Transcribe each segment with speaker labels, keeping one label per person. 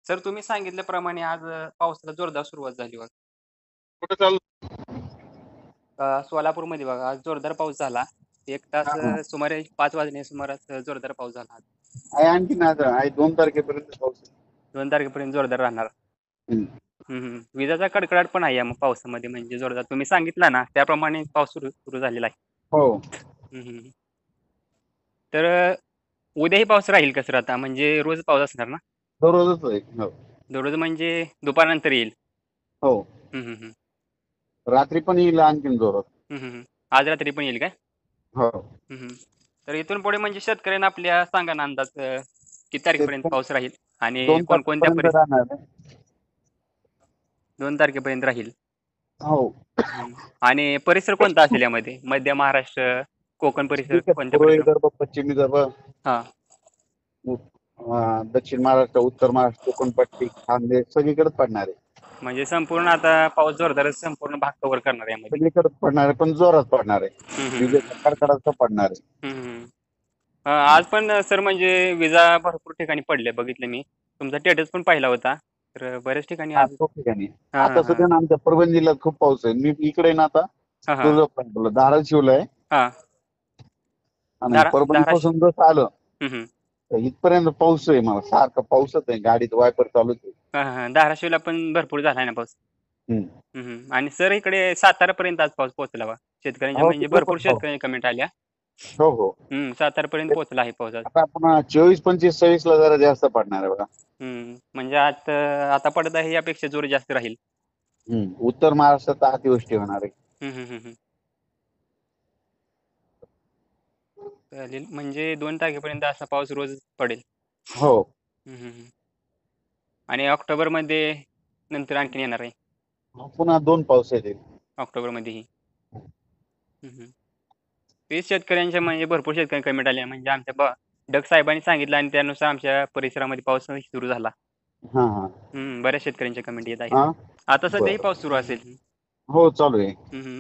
Speaker 1: Sir तुम्ही सांगितल्याप्रमाणे आज पावसाला जोरदार सुरुवात झाली बघा.
Speaker 2: कुठे चालू?
Speaker 1: सोलापूरमध्ये बघा आज जोरदार पाऊस झाला. 1 तास
Speaker 2: हा हा.
Speaker 1: सुमारे 5 वाजण्या सुमारास जोरदार पाऊस झाला आज.
Speaker 2: आहे आणखीन आहे 2 तारखेपर्यंत पाऊस आहे.
Speaker 1: 2 तारखेपर्यंत जोरदार राहणार.
Speaker 2: हम्म.
Speaker 1: विजाचा कडकडाट पण आहे या मग पावसामध्ये म्हणजे जोरदार. तुम्ही सांगितला ना त्याप्रमाणे पाऊस सुरू सुरू झालेला आहे.
Speaker 2: हो.
Speaker 1: हं, हं. तर उद्याही पाऊस राहील का सर आता? म्हणजे रोज पाऊस असणार ना?
Speaker 2: दररोजच आहे. हो.
Speaker 1: दररोज म्हणजे दुपारनंतर येईल.
Speaker 2: हो.
Speaker 1: हं, हं, हं.
Speaker 2: रात्री पण येईल आणखीन जोरात.
Speaker 1: हं, हं, हं. आज रात्री पण येईल काय?
Speaker 2: हो.
Speaker 1: हं, हं. तर इथून पुढे म्हणजे शेतकऱ्यांना आपल्या सांगा ना अंदाज किती तारखेपर्यंत
Speaker 2: ते
Speaker 1: पाऊस राहील आणि
Speaker 2: 2
Speaker 1: कोणकोणत्या
Speaker 2: तारखेपर्यंत राहणार आहे.
Speaker 1: 2 तारखेपर्यंत राहील.
Speaker 2: हो.
Speaker 1: हं. आणि परिसर कोणता असेल यामध्ये? मध्य महाराष्ट्र, कोकण परिसर
Speaker 2: ठीक आहे.
Speaker 1: कोणत्या
Speaker 2: पूर्व
Speaker 1: परिसर?
Speaker 2: विदर्भ, पश्चिम विदर्भ,
Speaker 1: हां.
Speaker 2: दक्षिण महाराष्ट्र, उत्तर महाराष्ट्र, कोकणपट्टी, खानदेश सगळीकडेच पडणार आहे.
Speaker 1: म्हणजे संपूर्ण आता पाऊस जोरदार संपूर्ण भाग कव्हर करणार यामध्ये.
Speaker 2: सगळीकडेच पडणार आहे, पण जोरात पडणार आहे.
Speaker 1: हं, हं, हं.
Speaker 2: विजेचा कडकडाट पडणार आहे.
Speaker 1: हं, हं. आज पण सर म्हणजे विजा भरपूर ठिकाणी पडल्या बघितलं मी. तुमचा स्टेटस पण पाहिला होता. तर बऱ्याच ठिकाणी
Speaker 2: हा,
Speaker 1: आज
Speaker 2: खूप ठिकाणी.
Speaker 1: हां,
Speaker 2: आता
Speaker 1: हां, हां.
Speaker 2: सध्या ना आमच्या परभणी जिल्ह्यात खूप पाऊस आहे. मी इकडे ना आता
Speaker 1: हां, हां.
Speaker 2: तुळजापूर धाराशिवला आहे
Speaker 1: हां.
Speaker 2: आणि परभणी
Speaker 1: धाराशिव.
Speaker 2: पासून जसं आलं
Speaker 1: हं, हं.
Speaker 2: तर इथपर्यंत पाऊस आहे. मला सारखा पाऊसच आहे. गाडीत वायपर चालूच आहे.
Speaker 1: हां, हां. धाराशिवला पण भरपूर झाला आहे ना पाऊस.
Speaker 2: हम्म.
Speaker 1: हं, हं. आणि सर इकडे सातारापर्यंत आज पाऊस पोहोचला बघा. शेतकऱ्यांच्या
Speaker 2: हो,
Speaker 1: म्हणजे
Speaker 2: तिकडे
Speaker 1: भरपूर
Speaker 2: पण पाऊस.
Speaker 1: शेतकऱ्यांच्या कमेंट आल्या.
Speaker 2: हो हो.
Speaker 1: सातारापर्यंत पोहोचला आहे पाऊस आज.
Speaker 2: आता आपण 24, 25, 26 ला जरा जास्त पडणार आहे बघा.
Speaker 1: म्हणजे आता पडत आहे यापेक्षा जोर जास्त राहील.
Speaker 2: उत्तर महाराष्ट्रात अतिवृष्टी होणार आहे.
Speaker 1: हं, हं, हं, हं. चालेल. म्हणजे 2 तारखेपर्यंत असा पाऊस रोज पडेल.
Speaker 2: हो.
Speaker 1: हं, हं, हं. आणि ऑक्टोबरमध्ये नंतर आणखीन येणार आहे.
Speaker 2: पुन्हा 2 पाऊस येतील.
Speaker 1: ऑक्टोबरमध्येही. हं, हं. तेच शेतकऱ्यांच्या म्हणजे भरपूर शेतकरी कमेंट आल्या म्हणजे आमच्या डग साहेबांनी सांगितलं आणि त्यानुसार आमच्या परिसरामध्ये पाऊस सुरू झाला.
Speaker 2: हा हा.
Speaker 1: बऱ्याच शेतकऱ्यांच्या कमेंट येत आहेत.
Speaker 2: हा.
Speaker 1: आता सध्याही
Speaker 2: बरं.
Speaker 1: पाऊस सुरू असेल.
Speaker 2: हो, चालू आहे.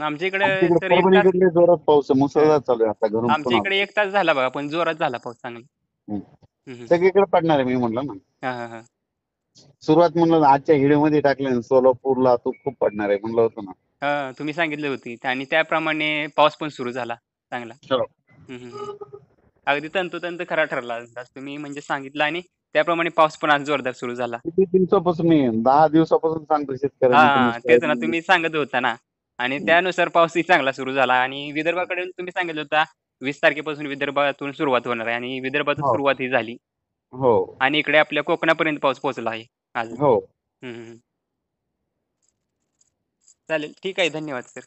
Speaker 1: आमच्या इकडे
Speaker 2: आमच्या इकडे
Speaker 1: तर 1 तास
Speaker 2: परभणीकडे जोरात पाऊस आहे.
Speaker 1: हां.
Speaker 2: मुसळधार चालू आहे. आता घरून
Speaker 1: आमच्या
Speaker 2: पुन्हा.
Speaker 1: इकडे 1 तास झाला बघा, पण जोरात झाला पाऊस चांगला.
Speaker 2: हं.
Speaker 1: हं, हं.
Speaker 2: सगळीकडे पडणार आहे मी म्हटलं ना.
Speaker 1: हां, हां, हां.
Speaker 2: सुरुवात म्हणलं आजच्या व्हिडिओमध्ये टाकले ना, सोलापूरला तो खूप पडणार आहे म्हणलं होतं ना.
Speaker 1: हां, तुम्ही सांगितली होती आणि त्याप्रमाणे पाऊस पण सुरू झाला चांगला.
Speaker 2: हो.
Speaker 1: हं, हं, हं. अगदी तंतोतंत खरा ठरला अंदाज तुम्ही म्हणजे सांगितला आणि त्याप्रमाणे पाऊस पण आज जोरदार सुरू झाला.
Speaker 2: किती दिवसापासून मी 10 दिवसापासून सांगतो शेतकऱ्यांना तुम्ही
Speaker 1: हां, तेच ना
Speaker 2: सोयाबीन.
Speaker 1: तुम्ही सांगत होता ना आणि त्यानुसार पाऊसही चांगला सुरू झाला आणि विदर्भाकडून तुम्ही सांगितलं होता 20 तारखेपासून विदर्भातून सुरुवात होणार आहे आणि विदर्भातून
Speaker 2: हो.
Speaker 1: सुरुवात ही झाली
Speaker 2: हो.
Speaker 1: आणि इकडे आपल्या कोकणापर्यंत पाऊस पोहोचला आहे आज.
Speaker 2: हो.
Speaker 1: हं, हं, हं. चालेल. ठीक आहे. धन्यवाद सर.